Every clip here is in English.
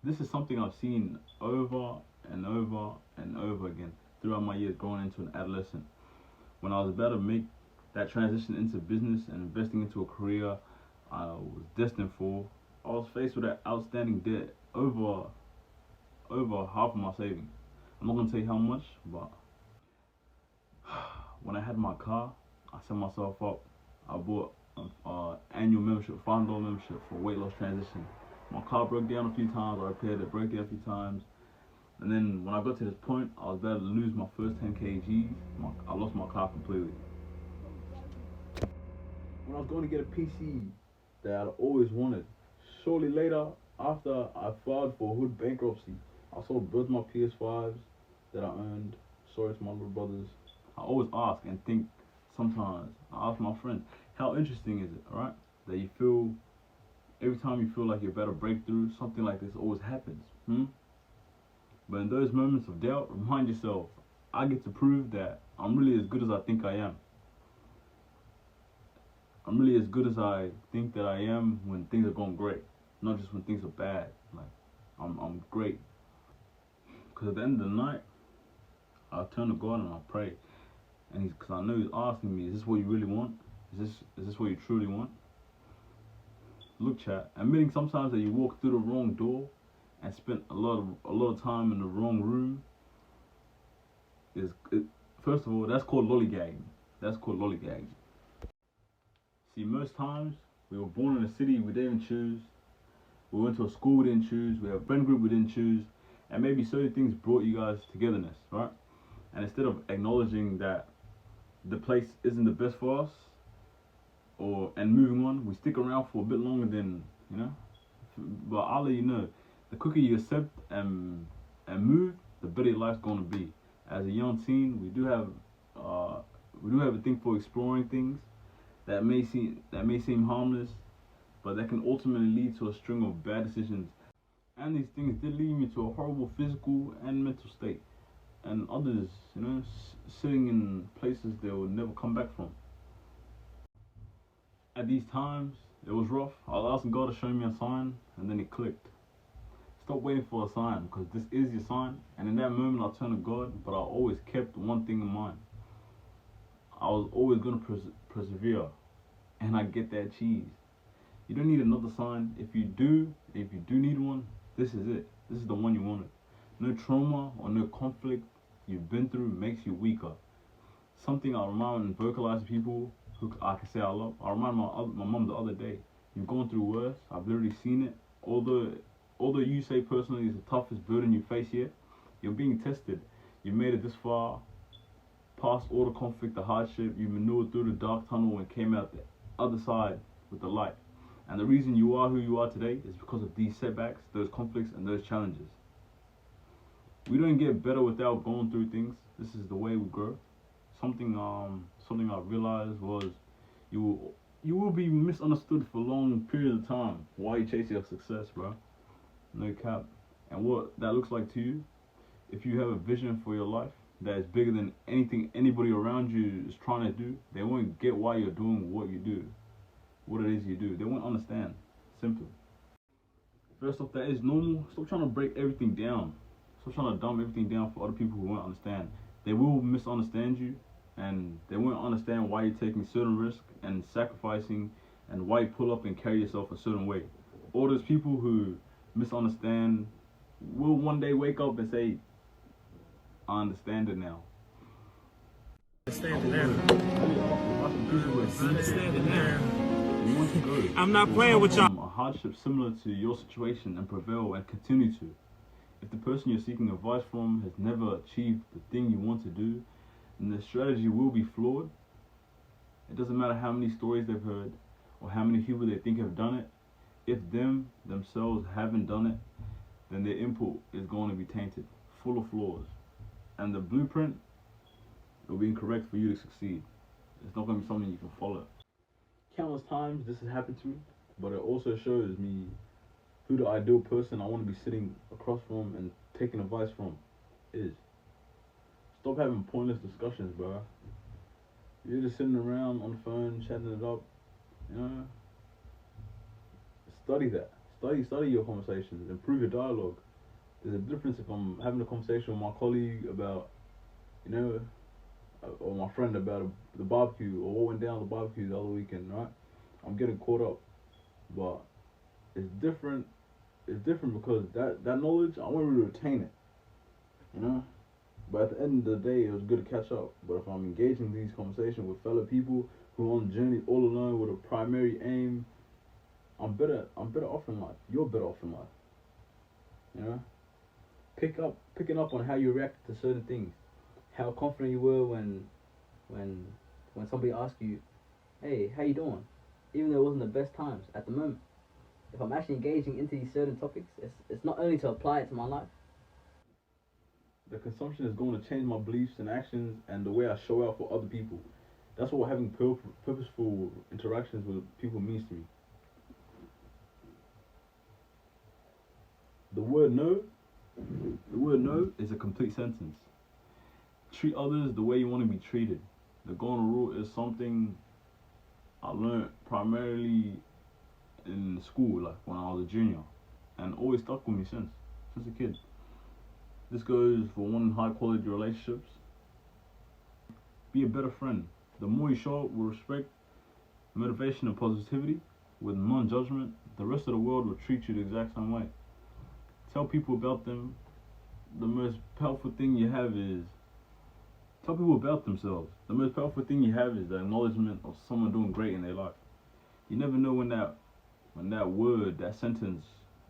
This is something I've seen over and over and over again throughout my years growing into an adolescent. When I was about to make that transition into business and investing into a career I was destined for, I was faced with an outstanding debt over half of my savings. I'm not gonna tell you how much, but when I had my car, I set myself up. I bought an annual membership, $5 membership for weight loss transition. My car broke down a few times. I repaired it, broke down a few times, and then when I got to this point, I was about to lose my first 10 kgs. I lost my car completely. When I was going to get a PC that I'd always wanted, shortly later, after I filed for hood bankruptcy, I sold both my PS5s that I owned. Sorry to my little brothers. I always ask and think sometimes. I ask my friends, how interesting is it, alright? That you feel, every time you feel like you're about to break through, something like this always happens. But in those moments of doubt, remind yourself, I get to prove that I'm really as good as I think I am. I'm really as good as I think that I am when things are going great, not just when things are bad. Like, I'm great. Because at the end of the night, I turn to God and I pray, and because I know He's asking me, is this what you really want? Is this what you truly want? Look, chat. Admitting sometimes that you walk through the wrong door and spent a lot of time in the wrong room is it, first of all, that's called lollygagging. That's called lollygagging. See, most times we were born in a city we didn't choose. We went to a school we didn't choose. We have a friend group we didn't choose, and maybe certain things brought you guys togetherness, right? And instead of acknowledging that the place isn't the best for us, and moving on, we stick around for a bit longer than you know. But I'll let you know, the quicker you accept and move, the better your life's gonna be. As a young teen, we do have a thing for exploring things that may seem harmless, but that can ultimately lead to a string of bad decisions. And these things did lead me to a horrible physical and mental state, and others, sitting in places they will never come back from. At these times, it was rough. I was asking God to show me a sign, and then it clicked. Stop waiting for a sign, because this is your sign. And in that moment, I turned to God, but I always kept one thing in mind. I was always going to persevere, and I get that cheese. You don't need another sign. If you do need one, this is it. This is the one you wanted. No trauma or no conflict you've been through makes you weaker. Something I remind and vocalize to people who I can say I love. I remind my mom the other day. You've gone through worse. I've literally seen it. Although you say personally it's the toughest burden you face yet, you're being tested. You made it this far, past all the conflict, the hardship. You maneuvered through the dark tunnel and came out the other side with the light. And the reason you are who you are today is because of these setbacks, those conflicts, and those challenges. We don't get better without going through things. This is the way we grow. Something I realized was you will be misunderstood for long periods of time while you chase your success, bro. No cap. And what that looks like to you, if you have a vision for your life that is bigger than anything anybody around you is trying to do, they won't get why you're doing what you do, what it is you do. They won't understand. Simply. First off, that is normal. Stop trying to break everything down. Stop trying to dumb everything down for other people who won't understand. They will misunderstand you, and they won't understand why you're taking certain risks and sacrificing, and why you pull up and carry yourself a certain way. All those people who misunderstand will one day wake up and say, I understand it now. Understand it now. Understand it now. I'm not playing with y'all. A hardship similar to your situation and prevail and continue to. If the person you're seeking advice from has never achieved the thing you want to do, then the strategy will be flawed. It doesn't matter how many stories they've heard or how many people they think have done it. If themselves haven't done it, then their input is going to be tainted, full of flaws. And the blueprint will be incorrect for you to succeed. It's not going to be something you can follow. Countless times this has happened to me, but it also shows me who the ideal person I want to be sitting across from and taking advice from is. Stop having pointless discussions, bro. You're just sitting around on the phone, chatting it up. You know, study that. Study your conversations, improve your dialogue. There's a difference if I'm having a conversation with my colleague about, you know, or my friend about the barbecue or what went down at the barbecue the other weekend, right? I'm getting caught up, but it's different. It's different because that knowledge I want to retain it, you know. But at the end of the day, it was good to catch up. But if I'm engaging these conversations with fellow people who are on the journey all alone with a primary aim, I'm better. I'm better off in life. You're better off in life. You know, picking up on how you react to certain things, how confident you were when when somebody asked you, "Hey, how you doing?" Even though it wasn't the best times at the moment. If I'm actually engaging into these certain topics, it's not only to apply it to my life. The consumption is going to change my beliefs and actions and the way I show out for other people. That's what having purposeful interactions with people means to me. The word no, the word no is a complete sentence. Treat others the way you want to be treated. The golden rule is something I learned primarily in school, like when I was a junior, and always stuck with me since a kid. This goes for one, high quality relationships. Be a better friend. The more you show up with respect, motivation, and positivity, with non-judgment, the rest of the world will treat you the exact same way. Tell people about them. The most powerful thing you have is tell people about themselves. The most powerful thing you have is the acknowledgement of someone doing great in their life. You never know when that word, that sentence,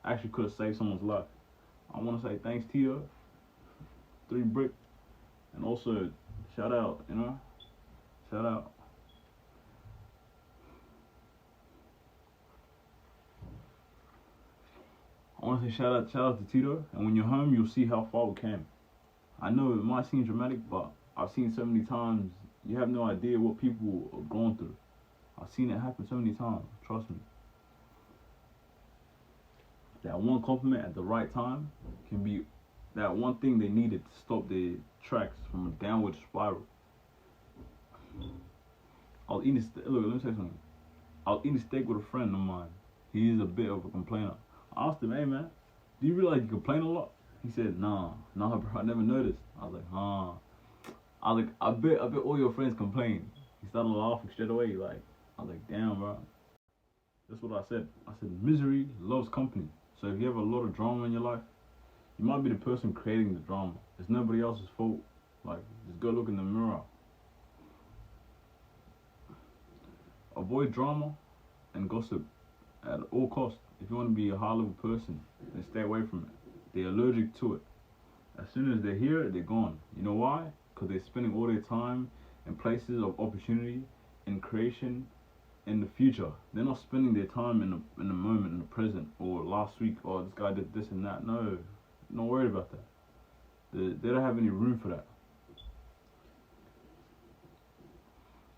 actually could have saved someone's life. I want to say thanks, Tito, 3Brick, and also shout out, shout out. I want to say shout out to Tito, and when you're home, you'll see how far we came. I know it might seem dramatic, but I've seen so many times, you have no idea what people are going through. I've seen it happen so many times, trust me. That one compliment at the right time can be that one thing they needed to stop their tracks from a downward spiral. I was eating look, let me say something. I was eating steak with a friend of mine. He is a bit of a complainer. I asked him, "Hey man, do you realize you complain a lot?" He said, nah bro, I never noticed. I was like, huh. I was like, I bet all your friends complain. He started laughing straight away, like, I was like, damn bro. That's what I said. I said, misery loves company. So if you have a lot of drama in your life, you might be the person creating the drama. It's nobody else's fault. Like, just go look in the mirror. Avoid drama and gossip at all costs. If you want to be a high level person, then stay away from it. They're allergic to it. As soon as they hear it, they're gone. You know why? Because they're spending all their time in places of opportunity and creation in the future. They're not spending their time in the moment, in the present, or last week, or this guy did this and that. No, not worried about that. They don't have any room for that.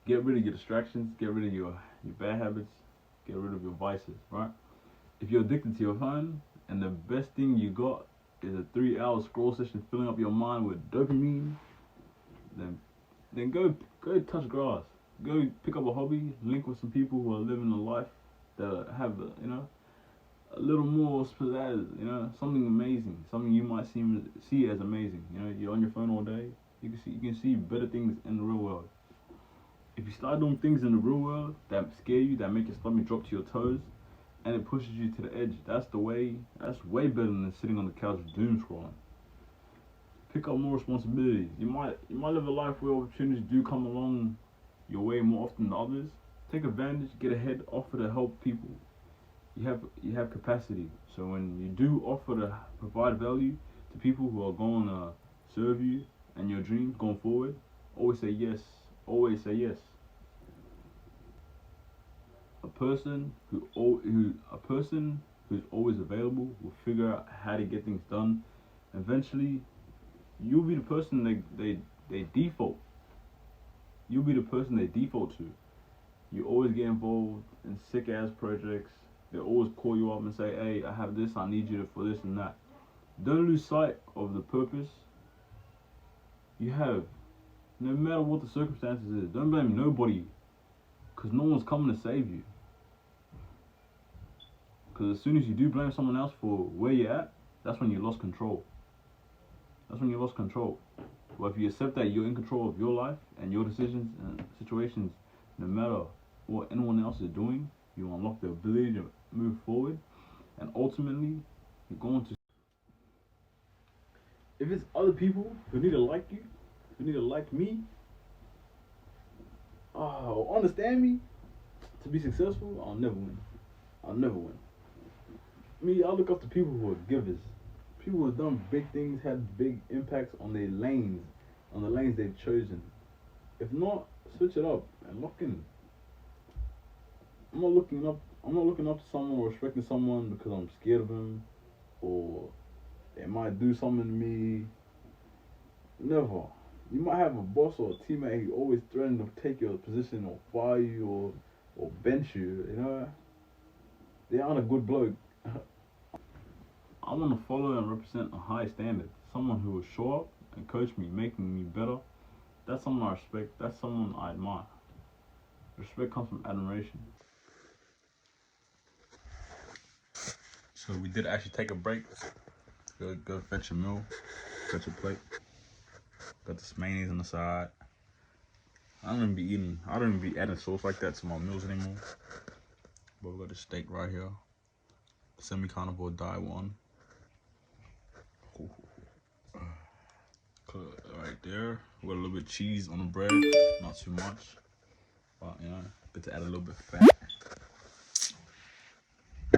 Get rid of your distractions, get rid of your bad habits, get rid of your vices, right? If you're addicted to your phone, and the best thing you got is a 3-hour scroll session filling up your mind with dopamine, then go touch grass. Go pick up a hobby, link with some people who are living a life that have a little more pizzazz, something amazing, something you might see as amazing. You're on your phone all day. You can see better things in the real world. If you start doing things in the real world that scare you, that make your stomach drop to your toes, and it pushes you to the edge, that's way better than sitting on the couch doom scrolling. Pick up more responsibilities. You might live a life where opportunities do come along your way more often than others. Take advantage, get ahead, offer to help people. You have capacity. So when you do offer to provide value to people who are going to serve you and your dreams going forward, always say yes. Always say yes. A person who's always available will figure out how to get things done. Eventually, you'll be the person they default. You'll be the person they default to. You always get involved in sick ass projects. They always call you up and say, "Hey, I have this. I need you for this and that." Don't lose sight of the purpose you have. No matter what the circumstances is, don't blame nobody, because no one's coming to save you. Because as soon as you do blame someone else for where you're at, that's when you lost control. That's when you lost control. But if you accept that you're in control of your life and your decisions and situations, no matter what anyone else is doing, you unlock the ability to move forward, and ultimately, you're going to. If it's other people who need to like you, who need to like me, or understand me to be successful, I'll never win. I'll never win. Me, I look up to people who are givers. People who have done big things, had big impacts on their lanes, on the lanes they've chosen. If not, switch it up and lock in. I'm not looking up to someone or respecting someone because I'm scared of them or they might do something to me. Never. You might have a boss or a teammate who always threaten to take your position or fire you or bench you, you know. They aren't a good bloke. I want to follow and represent a high standard. Someone who will show up and coach me, making me better. That's someone I respect. That's someone I admire. Respect comes from admiration. So we did actually take a break. Go fetch a meal, fetch a plate. Got this mayonnaise on the side. I don't even be adding sauce like that to my meals anymore. But we got this steak right here. Semi-carnivore die one. Right there. We got a little bit of cheese on the bread. Not too much. But, you know, good to add a little bit of fat.